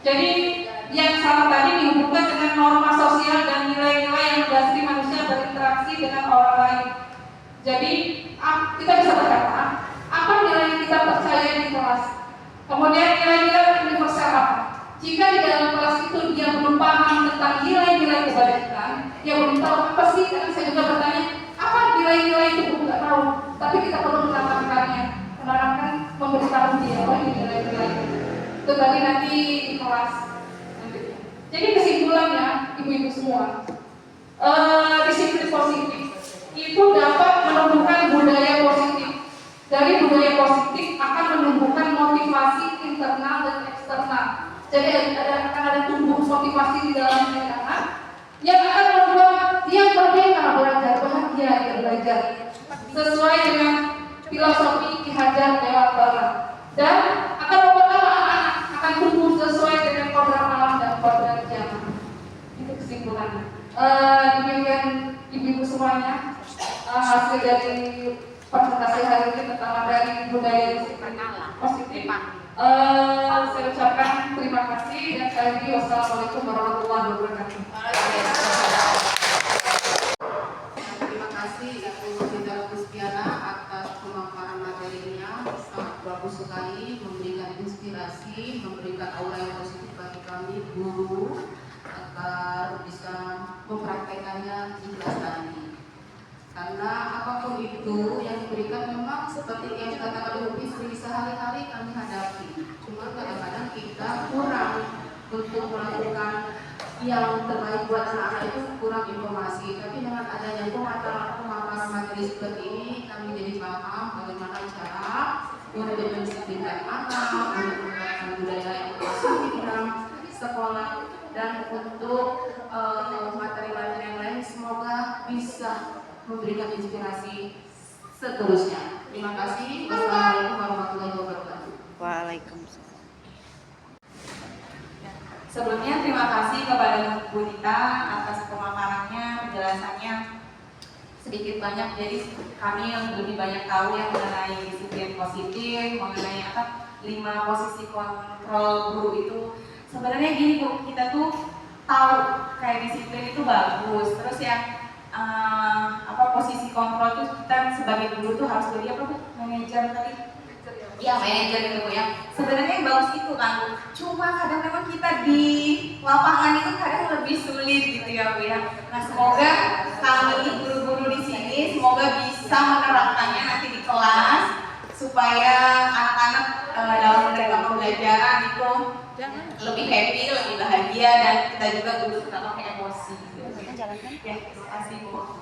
Jadi yang salah tadi dihubungkan dengan norma sosial dan nilai orang lain. Jadi kita bisa berkata apa nilai yang kita percaya di kelas, kemudian nilai-nilai universal apa. Jika di dalam kelas itu dia belum paham tentang nilai-nilai kebajikan, dia belum tahu apa sih, karena saya juga bertanya apa nilai-nilai itu, aku nggak tahu, tapi kita perlu menanamkannya, memberitahu dia oh ini nilai-nilai itu tadi nanti di kelas nanti. Jadi kesimpulannya ibu-ibu semua, disiplin positif itu dapat menumbuhkan budaya positif. Dari budaya positif akan menumbuhkan motivasi internal dan eksternal. Jadi akan ada tumbuh motivasi di dalam diri anak yang akan membuat dia merdeka belajar, bahagia dia belajar sesuai dengan filosofi Ki Hajar Dewantara, dan akan membuat anak-anak akan tumbuh sesuai dengan kodrat alam dan kodrat zaman. Itu kesimpulannya. Demikian ibu-ibu semuanya, hasil dari presentasi hari ini tentang materi budaya disiplin positif. Saya ucapkan terima kasih dan sekali lagi wassalamualaikum warahmatullahi wabarakatuh. Terima kasih Ibu Sinta Kristiana atas pemaparan materinya, sangat bagus sekali, memberikan inspirasi, memberikan aura yang positif bagi kami guru agar bisa mempraktekannya di kelas tadi. Karena apapun itu yang diberikan memang seperti yang dikatakan Ibu Fitri sehari-hari kami hadapi. Cuma kadang-kadang kita kurang untuk melakukan yang terbaik buat anak-anak, itu kurang informasi. Tapi dengan adanya pemaparan materi seperti ini, kami jadi paham bagaimana cara untuk mendisiplinkan anak, untuk menerapkan budaya yang positif di dalam sekolah, dan untuk materi-materi yang lain semoga bisa memberikan inspirasi seterusnya. Terima kasih. Wassalamualaikum warahmatullahi wabarakatuh. Waalaikumsalam. Sebelumnya terima kasih kepada Bu Tita atas pemaparannya, penjelasannya sedikit banyak. Jadi kami yang lebih banyak tahu yang mengenai disiplin positif, mengenai 5 posisi kontrol guru itu. Sebenarnya gini Bu, kita tuh tahu kayak disiplin itu bagus. Terus yang posisi kontrol itu kita sebagai guru tuh harus jadi apa Bu? Manajer tadi? Ya, manajer gitu Bu ya. Sebenarnya yang bagus itu kan Bu. Cuma kadang memang kita di lapangan itu kadang lebih sulit gitu ya Bu ya. Nah, semoga kami guru-guru di sini semoga bisa menerapkannya nanti di kelas supaya anak-anak dalam menerima pembelajaran itu lebih happy, lebih bahagia, dan kita juga guru tetap pakai emosi. Gitu. Ya, terima kasih Bu.